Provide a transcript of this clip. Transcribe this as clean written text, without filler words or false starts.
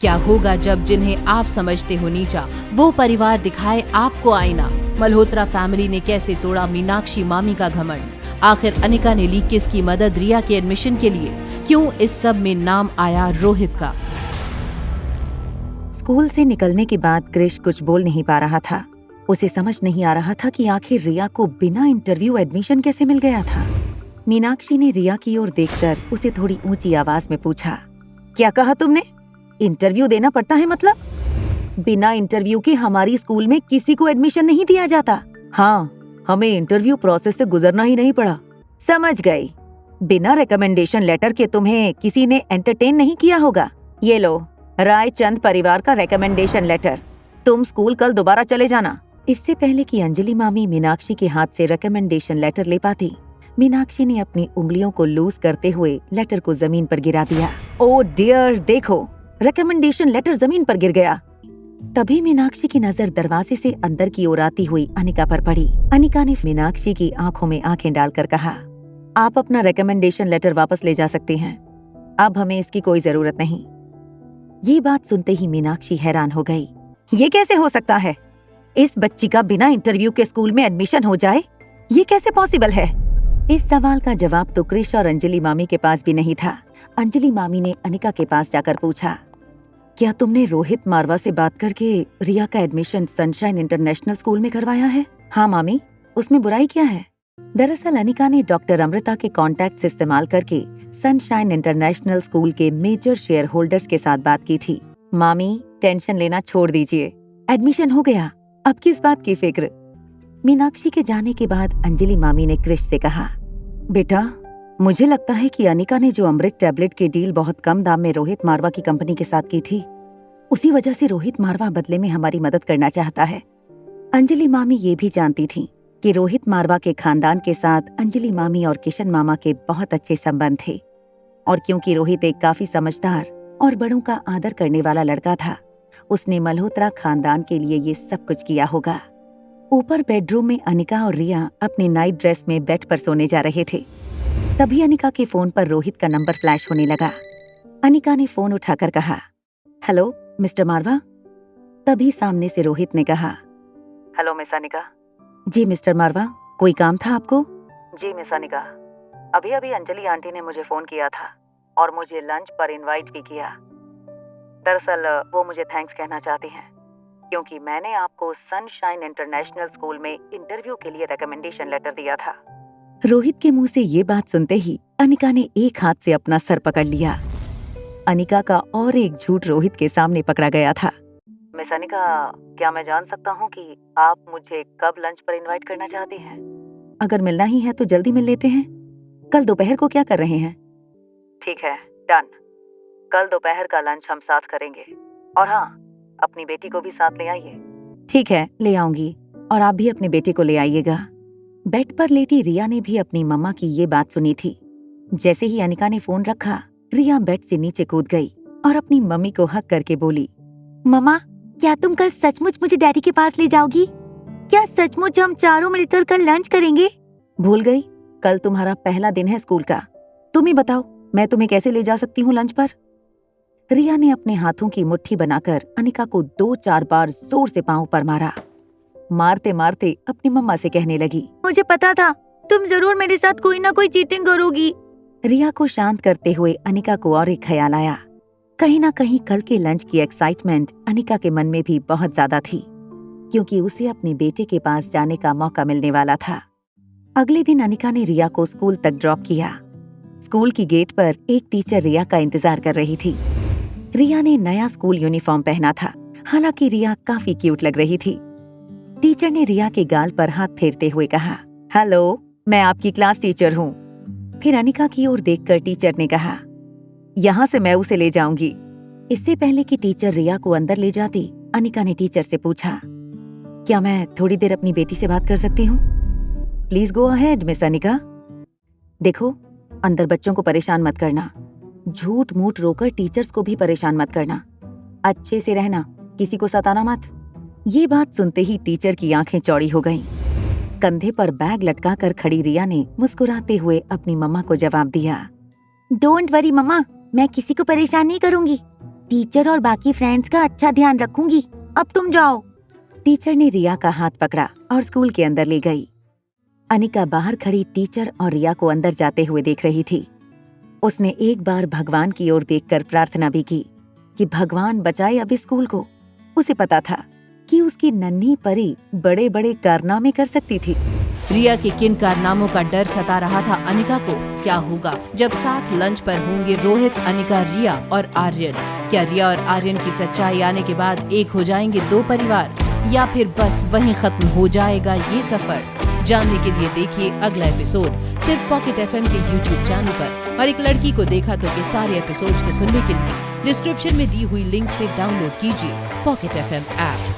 क्या होगा जब जिन्हें आप समझते हो नीचा वो परिवार दिखाए आपको आईना। मल्होत्रा फैमिली ने कैसे तोड़ा मीनाक्षी मामी का घमंड। आखिर अनिका ने ली किसकी मदद रिया के एडमिशन के लिए। क्यों इस सब में नाम आया रोहित का। स्कूल से निकलने के बाद क्रिश कुछ बोल नहीं पा रहा था। उसे समझ नहीं आ रहा था कि आखिर रिया को बिना इंटरव्यू एडमिशन कैसे मिल गया था। मीनाक्षी ने रिया की ओर देखकर उसे थोड़ी ऊंची आवाज में पूछा, क्या कहा तुमने? इंटरव्यू देना पड़ता है मतलब? बिना इंटरव्यू के हमारी स्कूल में किसी को एडमिशन नहीं दिया जाता। हाँ, हमें इंटरव्यू प्रोसेस से गुजरना ही नहीं पड़ा। समझ गई। बिना रिकमेंडेशन लेटर के तुम्हें किसी ने एंटरटेन नहीं किया होगा। ये लो, रायचंद परिवार का रिकमेंडेशन लेटर। तुम स्कूल कल दोबारा चले जाना। इससे पहले कि अंजलि मामी मीनाक्षी के हाथ से रिकमेंडेशन लेटर ले पाती, मीनाक्षी ने अपनी उंगलियों को लूज करते हुए लेटर को जमीन पर गिरा दिया। ओ डियर, देखो, रिकमेंडेशन लेटर जमीन पर गिर गया। तभी मीनाक्षी की नजर दरवाजे से अंदर की ओर आती हुई अनिका पर पड़ी। अनिका ने मीनाक्षी की आंखों में आंखें डालकर कहा, आप अपना रिकमेंडेशन लेटर वापस ले जा सकती हैं। अब हमें इसकी कोई जरूरत नहीं। ये बात सुनते ही मीनाक्षी हैरान हो गई। ये कैसे हो सकता है? इस बच्ची का बिना इंटरव्यू के स्कूल में एडमिशन हो जाए? ये कैसे पॉसिबल है? इस सवाल का जवाब तो क्रिश और अंजलि मामी के पास भी नहीं था। अंजलि मामी ने अनिका के पास जाकर पूछा, क्या तुमने रोहित मारवा से बात करके रिया का एडमिशन सनशाइन इंटरनेशनल स्कूल में करवाया है? हाँ मामी, उसमें बुराई क्या है? दरअसल अनिका ने डॉक्टर अमृता के कॉन्टैक्ट इस्तेमाल करके सनशाइन इंटरनेशनल स्कूल के मेजर शेयर होल्डर्स के साथ बात की थी। मामी, टेंशन लेना छोड़ दीजिए, एडमिशन हो गया, अब किस बात की फिक्र। मीनाक्षी के जाने के बाद अंजलि मामी ने क्रिश से कहा, बेटा, मुझे लगता है कि अनिका ने जो अमृत टैबलेट की डील बहुत कम दाम में रोहित मारवा की कंपनी के साथ की थी, उसी वजह से रोहित मारवा बदले में हमारी मदद करना चाहता है। अंजलि मामी ये भी जानती थी कि रोहित मारवा के खानदान के साथ अंजलि मामी और किशन मामा के बहुत अच्छे संबंध थे, और क्योंकि रोहित एक काफी समझदार और बड़ों का आदर करने वाला लड़का था, उसने मल्होत्रा खानदान के लिए ये सब कुछ किया होगा। ऊपर बेडरूम में अनिका और रिया अपने नाइट ड्रेस में बेड पर सोने जा रहे थे। तभी अनिका के फोन पर रोहित का नंबर फ्लैश होने लगा। अनिका ने फोन उठाकर कहा, हेलो मिस्टर मारवा। तभी सामने से रोहित ने कहा, हेलो मिस अनिका। जी मिस्टर मारवा, कोई काम था आपको? जी मिस अनिका, अभी अभी अंजलि आंटी ने मुझे फोन किया था और मुझे लंच पर इनवाइट भी किया। दरअसल वो मुझे थैंक्स कहना चाहती हैं, क्योंकि मैंने आपको सनशाइन इंटरनेशनल स्कूल में इंटरव्यू के लिए रिकमेंडेशन लेटर दिया था। रोहित के मुंह से ये बात सुनते ही अनिका ने एक हाथ से अपना सर पकड़ लिया। अनिका का और एक झूठ रोहित के सामने पकड़ा गया था। मिस अनिका, क्या मैं जान सकता हूँ कि आप मुझे कब लंच पर इनवाइट करना चाहती हैं? अगर मिलना ही है तो जल्दी मिल लेते हैं। कल दोपहर को क्या कर रहे हैं? ठीक है, डन। कल दोपहर का लंच हम साथ करेंगे। और हाँ, अपनी बेटी को भी साथ ले आइए। ठीक है, ले आऊंगी, और आप भी अपने बेटे को ले आइएगा। बेड पर लेटी रिया ने भी अपनी मम्मा की ये बात सुनी थी। जैसे ही अनिका ने फोन रखा, रिया बेड से नीचे कूद गई और अपनी मम्मी को हक करके बोली, मम्मा, क्या तुम कल सचमुच मुझे डैडी के पास ले जाओगी? क्या सचमुच हम चारों मिलकर कल लंच करेंगे? भूल गई? कल तुम्हारा पहला दिन है स्कूल का। तुम ही बताओ, मैं तुम्हें कैसे ले जा सकती हूँ लंच पर? रिया ने अपने हाथों की मुट्ठी बनाकर अनिका को 2-4 बार जोर से पांव पर मारा। मारते मारते अपनी मम्मा से कहने लगी, मुझे पता था तुम जरूर मेरे साथ कोई ना कोई चीटिंग करोगी। रिया को शांत करते हुए अनिका को और एक ख्याल आया। कहीं ना कहीं कल के लंच की एक्साइटमेंट अनिका के मन में भी बहुत ज्यादा थी, क्योंकि उसे अपने बेटे के पास जाने का मौका मिलने वाला था। अगले दिन अनिका ने रिया को स्कूल तक ड्रॉप किया। स्कूल की गेट पर एक टीचर रिया का इंतजार कर रही थी। रिया ने नया स्कूल यूनिफॉर्म पहना था, हालांकि रिया काफी क्यूट लग रही थी। टीचर ने रिया के गाल पर हाथ फेरते हुए कहा, हेलो, मैं आपकी क्लास टीचर हूँ। फिर अनिका की ओर देखकर टीचर ने कहा, यहाँ से मैं उसे ले जाऊंगी। इससे पहले कि टीचर रिया को अंदर ले जाती, अनिका ने टीचर से पूछा, क्या मैं थोड़ी देर अपनी बेटी से बात कर सकती हूँ? Please go ahead miss Anika. देखो, अंदर बच्चों को परेशान मत करना, झूठ मूठ रोकर टीचर्स को भी परेशान मत करना, अच्छे से रहना, किसी को सताना मत। ये बात सुनते ही टीचर की आंखें चौड़ी हो गईं। कंधे पर बैग लटकाकर खड़ी रिया ने मुस्कुराते हुए अपनी मम्मा को जवाब दिया, डोंट वरी मम्मा, मैं किसी को परेशान नहीं करूंगी। टीचर और बाकी फ्रेंड्स का अच्छा ध्यान रखूंगी, अब तुम जाओ। टीचर ने रिया का हाथ पकड़ा और स्कूल के अंदर ले गई। अनिका बाहर खड़ी टीचर और रिया को अंदर जाते हुए देख रही थी। उसने एक बार भगवान की ओर देखकर प्रार्थना भी की कि भगवान बचाए अब इस स्कूल को। उसे पता था कि उसकी नन्ही परी बड़े बड़े कारनामे कर सकती थी। रिया के किन कारनामों का डर सता रहा था अनिका को। क्या होगा जब साथ लंच पर होंगे रोहित, अनिका, रिया और आर्यन? क्या रिया और आर्यन की सच्चाई आने के बाद एक हो जाएंगे दो परिवार, या फिर बस वहीं खत्म हो जाएगा ये सफर? जानने के लिए देखिए अगला एपिसोड सिर्फ पॉकेट FM के YouTube चैनल पर। और एक लड़की को देखा तो के सारे एपिसोड्स को सुनने के लिए डिस्क्रिप्शन में दी हुई लिंक से डाउनलोड कीजिए पॉकेट FM ऐप।